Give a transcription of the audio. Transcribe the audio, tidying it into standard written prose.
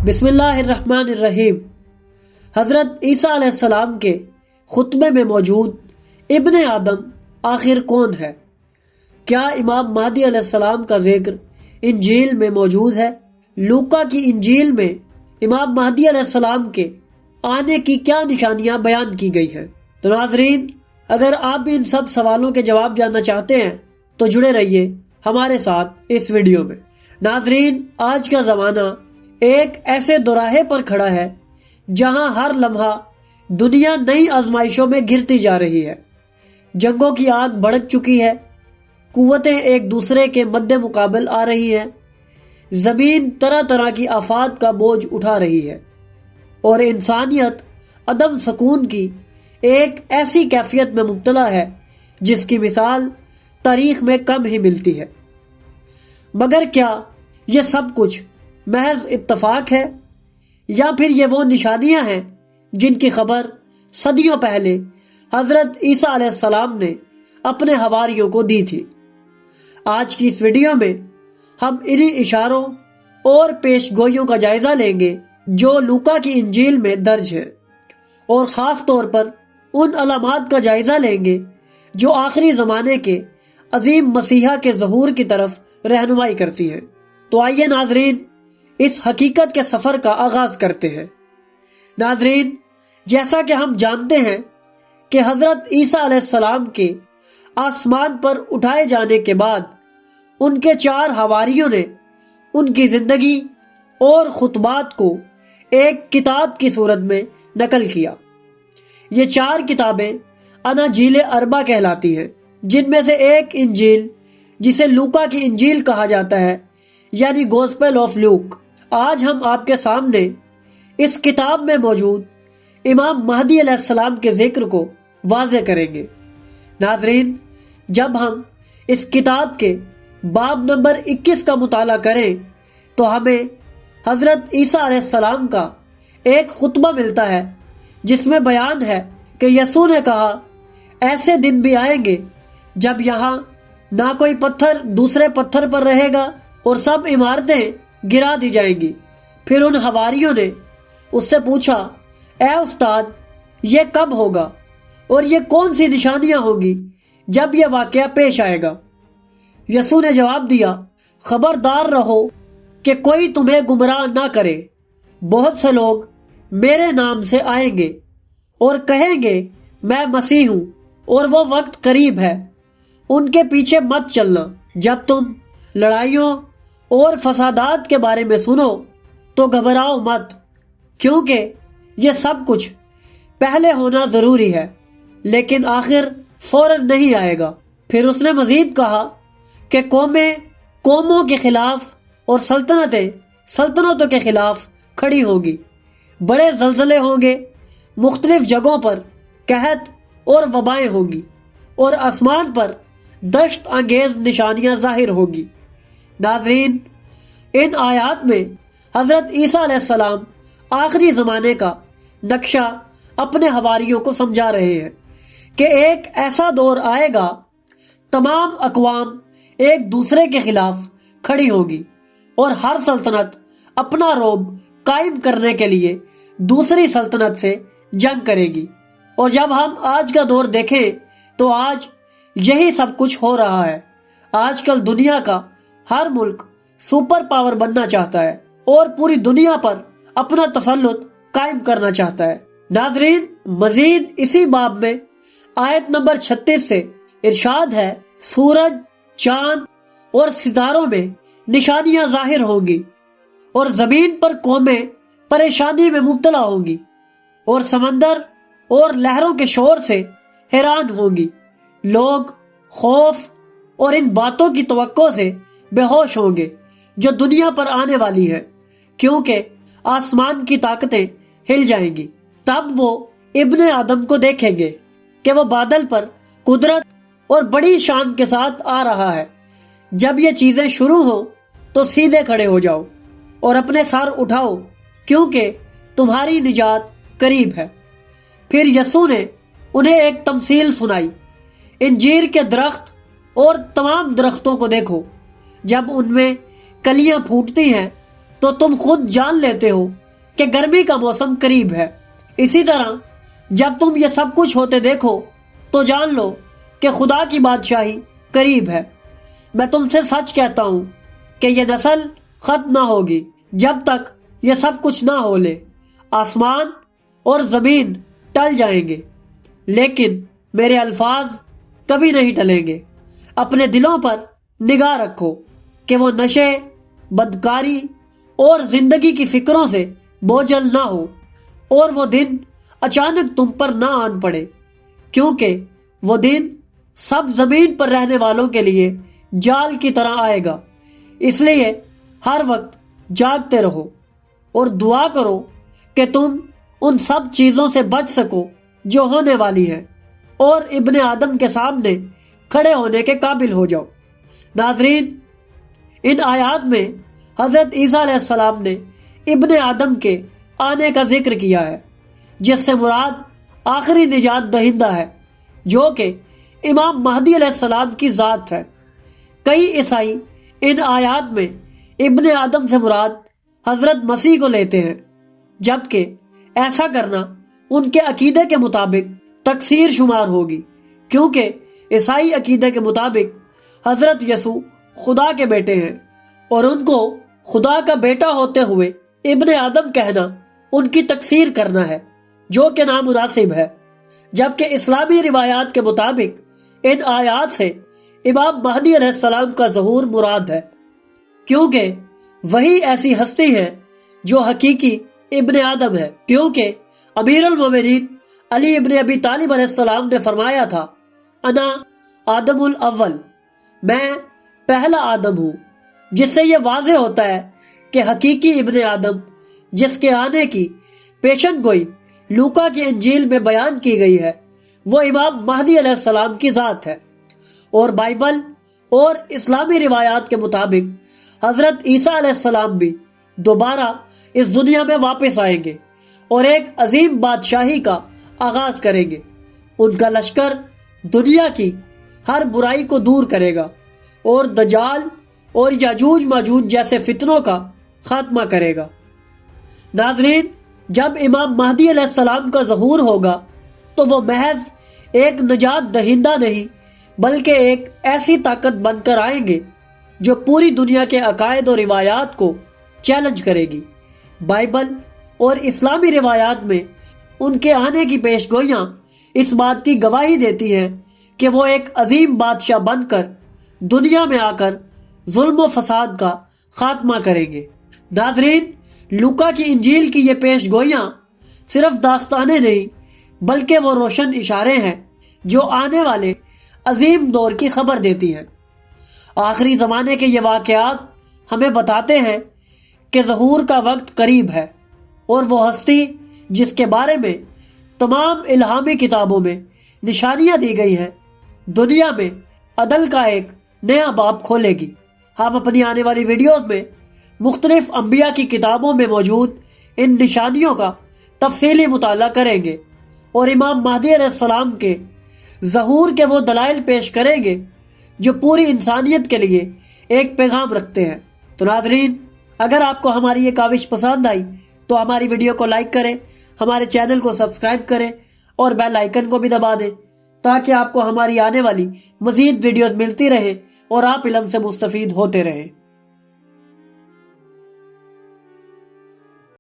بسم اللہ الرحمن الرحیم۔ حضرت عیسیٰ علیہ السلام کے خطبے میں موجود ابن آدم آخر کون ہے؟ کیا امام مہدی علیہ السلام کا ذکر انجیل میں موجود ہے؟ لوکا کی انجیل میں امام مہدی علیہ السلام کے آنے کی کیا نشانیاں بیان کی گئی ہیں؟ تو ناظرین، اگر آپ بھی ان سب سوالوں کے جواب جاننا چاہتے ہیں تو جڑے رہیے ہمارے ساتھ اس ویڈیو میں۔ ناظرین، آج کا زمانہ ایک ایسے دوراہے پر کھڑا ہے جہاں ہر لمحہ دنیا نئی آزمائشوں میں گرتی جا رہی ہے۔ جنگوں کی آگ بھڑک چکی ہے، قوتیں ایک دوسرے کے مد مقابل آ رہی ہیں، زمین طرح طرح کی آفات کا بوجھ اٹھا رہی ہے اور انسانیت عدم سکون کی ایک ایسی کیفیت میں مبتلا ہے جس کی مثال تاریخ میں کم ہی ملتی ہے۔ مگر کیا یہ سب کچھ محض اتفاق ہے یا پھر یہ وہ نشانیاں ہیں جن کی خبر صدیوں پہلے حضرت عیسیٰ علیہ السلام نے اپنے حواریوں کو دی تھی؟ آج کی اس ویڈیو میں ہم انہی اشاروں اور پیش گوئیوں کا جائزہ لیں گے جو لوکا کی انجیل میں درج ہے، اور خاص طور پر ان علامات کا جائزہ لیں گے جو آخری زمانے کے عظیم مسیحا کے ظہور کی طرف رہنمائی کرتی ہیں۔ تو آئیے ناظرین، اس حقیقت کے سفر کا آغاز کرتے ہیں۔ ناظرین، جیسا کہ ہم جانتے ہیں کہ حضرت عیسیٰ علیہ السلام کے آسمان پر اٹھائے جانے کے بعد ان کے 4 حواریوں نے ان کی زندگی اور خطبات کو ایک کتاب کی صورت میں نقل کیا۔ یہ 4 کتابیں اناجیل اربع کہلاتی ہیں، جن میں سے ایک انجیل جسے لوکا کی انجیل کہا جاتا ہے، یعنی گوسپل آف لوک۔ آج ہم آپ کے سامنے اس کتاب میں موجود امام مہدی علیہ السلام کے ذکر کو واضح کریں گے۔ ناظرین، جب ہم اس کتاب کے باب نمبر 21 کا مطالعہ کریں تو ہمیں حضرت عیسیٰ علیہ السلام کا ایک خطبہ ملتا ہے جس میں بیان ہے کہ یسوع نے کہا، ایسے دن بھی آئیں گے جب یہاں نہ کوئی پتھر دوسرے پتھر پر رہے گا اور سب عمارتیں گرا دی جائیں گی۔ پھر ان حواریوں نے اس سے پوچھا، اے استاد، یہ کب ہوگا اور یہ کون سی نشانیاں ہوں گی جب یہ واقعہ پیش آئے گا؟ یسوع نے جواب دیا، خبردار رہو کہ کوئی تمہیں گمراہ نہ کرے۔ بہت سے لوگ میرے نام سے آئیں گے اور کہیں گے میں مسیح ہوں اور وہ وقت قریب ہے۔ ان کے پیچھے مت چلنا۔ جب تم لڑائیوں اور فسادات کے بارے میں سنو تو گھبراؤ مت، کیونکہ یہ سب کچھ پہلے ہونا ضروری ہے، لیکن آخر فوراً نہیں آئے گا۔ پھر اس نے مزید کہا کہ قومیں قوموں کے خلاف اور سلطنتیں سلطنتوں کے خلاف کھڑی ہوگی، بڑے زلزلے ہوں گے، مختلف جگہوں پر قحط اور وبائیں ہوں گی، اور آسمان پر دہشت انگیز نشانیاں ظاہر ہوگی۔ ناظرین، ان آیات میں حضرت عیسیٰ علیہ السلام آخری زمانے کا نقشہ اپنے حواریوں کو سمجھا رہے ہیں کہ ایک ایسا دور آئے گا، تمام اقوام ایک دوسرے کے خلاف کھڑی ہوگی اور ہر سلطنت اپنا رعب قائم کرنے کے لیے دوسری سلطنت سے جنگ کرے گی۔ اور جب ہم آج کا دور دیکھیں تو آج یہی سب کچھ ہو رہا ہے۔ آج کل دنیا کا ہر ملک سپر پاور بننا چاہتا ہے اور پوری دنیا پر اپنا تسلط قائم کرنا چاہتا ہے۔ ناظرین، مزید اسی باب میں آیت نمبر 36 سے ارشاد ہے، سورج، چاند اور ستاروں میں نشانیاں ظاہر ہوں گی اور زمین پر قومیں پریشانی میں مبتلا ہوں گی اور سمندر اور لہروں کے شور سے حیران ہوں گی۔ لوگ خوف اور ان باتوں کی توقع سے بے ہوش ہوں گے جو دنیا پر آنے والی ہے، کیونکہ آسمان کی طاقتیں ہل جائیں گی۔ تب وہ ابن آدم کو دیکھیں گے کہ وہ بادل پر قدرت اور بڑی شان کے ساتھ آ رہا ہے۔ جب یہ چیزیں شروع ہوں تو سیدھے کھڑے ہو جاؤ اور اپنے سر اٹھاؤ، کیونکہ تمہاری نجات قریب ہے۔ پھر یسوع نے انہیں ایک تمثیل سنائی، انجیر کے درخت اور تمام درختوں کو دیکھو، جب ان میں کلیاں پھوٹتی ہیں تو تم خود جان لیتے ہو کہ گرمی کا موسم قریب ہے۔ اسی طرح جب تم یہ سب کچھ ہوتے دیکھو تو جان لو کہ خدا کی بادشاہی قریب ہے۔ میں تم سے سچ کہتا ہوں کہ یہ نسل ختم نہ ہوگی جب تک یہ سب کچھ نہ ہو لے۔ آسمان اور زمین ٹل جائیں گے لیکن میرے الفاظ کبھی نہیں ٹلیں گے۔ اپنے دلوں پر نگاہ رکھو کہ وہ نشے، بدکاری اور زندگی کی فکروں سے بوجھل نہ ہو، اور وہ دن اچانک تم پر نہ آن پڑے، کیونکہ وہ دن سب زمین پر رہنے والوں کے لیے جال کی طرح آئے گا۔ اس لیے ہر وقت جاگتے رہو اور دعا کرو کہ تم ان سب چیزوں سے بچ سکو جو ہونے والی ہیں، اور ابن آدم کے سامنے کھڑے ہونے کے قابل ہو جاؤ۔ ناظرین، ان آیات میں حضرت عیسیٰ علیہ السلام نے ابن آدم کے آنے کا ذکر کیا ہے، جس سے مراد آخری نجات دہندہ ہے جو کہ امام مہدی علیہ السلام کی ذات ہے۔ کئی عیسائی ان آیات میں ابن آدم سے مراد حضرت مسیح کو لیتے ہیں، جبکہ ایسا کرنا ان کے عقیدے کے مطابق تقصیر شمار ہوگی، کیونکہ عیسائی عقیدے کے مطابق حضرت یسوع خدا کے بیٹے ہیں، اور ان کو خدا کا بیٹا ہوتے ہوئے ابن آدم کہنا ان کی تقصیر کرنا ہے، جو کہ نامناسب ہے۔ جبکہ اسلامی روایات کے مطابق ان آیات سے امام مہدی علیہ السلام کا ظہور مراد ہے، کیونکہ وہی ایسی ہستی ہے جو حقیقی ابن آدم ہے۔ کیونکہ امیر المومنین علی ابن ابی طالب علیہ السلام نے فرمایا تھا، انا آدم الاول، میں پہلا آدم ہوں، جس سے یہ واضح ہوتا ہے کہ حقیقی ابن آدم جس کے آنے کی پیشن گوئی لوکا کی انجیل میں بیان کی گئی ہے، وہ امام مہدی علیہ السلام کی ذات ہے۔ اور بائبل اور اسلامی روایات کے مطابق حضرت عیسیٰ علیہ السلام بھی دوبارہ اس دنیا میں واپس آئیں گے اور ایک عظیم بادشاہی کا آغاز کریں گے۔ ان کا لشکر دنیا کی ہر برائی کو دور کرے گا اور دجال اور یاجوج ماجوج جیسے فتنوں کا خاتمہ کرے گا۔ ناظرین، جب امام مہدی علیہ السلام کا ظہور ہوگا تو وہ محض ایک نجات دہندہ نہیں بلکہ ایک ایسی طاقت بن کر آئیں گے جو پوری دنیا کے عقائد اور روایات کو چیلنج کرے گی۔ بائبل اور اسلامی روایات میں ان کے آنے کی پیش گوئیاں اس بات کی گواہی دیتی ہیں کہ وہ ایک عظیم بادشاہ بن کر دنیا میں آ کر ظلم و فساد کا خاتمہ کریں گے۔ ناظرین، لوکا کی انجیل کی یہ پیش گوئیاں صرف داستانیں نہیں بلکہ وہ روشن اشارے ہیں جو آنے والے عظیم دور کی خبر دیتی ہیں۔ آخری زمانے کے یہ واقعات ہمیں بتاتے ہیں کہ ظہور کا وقت قریب ہے، اور وہ ہستی جس کے بارے میں تمام الہامی کتابوں میں نشانیاں دی گئی ہیں دنیا میں عدل کا ایک نیا باب کھولے گی۔ ہم اپنی آنے والی ویڈیوز میں مختلف انبیاء کی کتابوں میں موجود ان نشانیوں کا تفصیلی مطالعہ کریں گے اور امام مہدی علیہ السلام کے ظہور کے وہ دلائل پیش کریں گے جو پوری انسانیت کے لیے ایک پیغام رکھتے ہیں۔ تو ناظرین، اگر آپ کو ہماری یہ کاوش پسند آئی تو ہماری ویڈیو کو لائک کریں، ہمارے چینل کو سبسکرائب کریں اور بیل آئیکن کو بھی دبا دیں تاکہ آپ کو ہماری آنے والی مزید ویڈیوز ملتی رہیں اور آپ علم سے مستفید ہوتے رہیں۔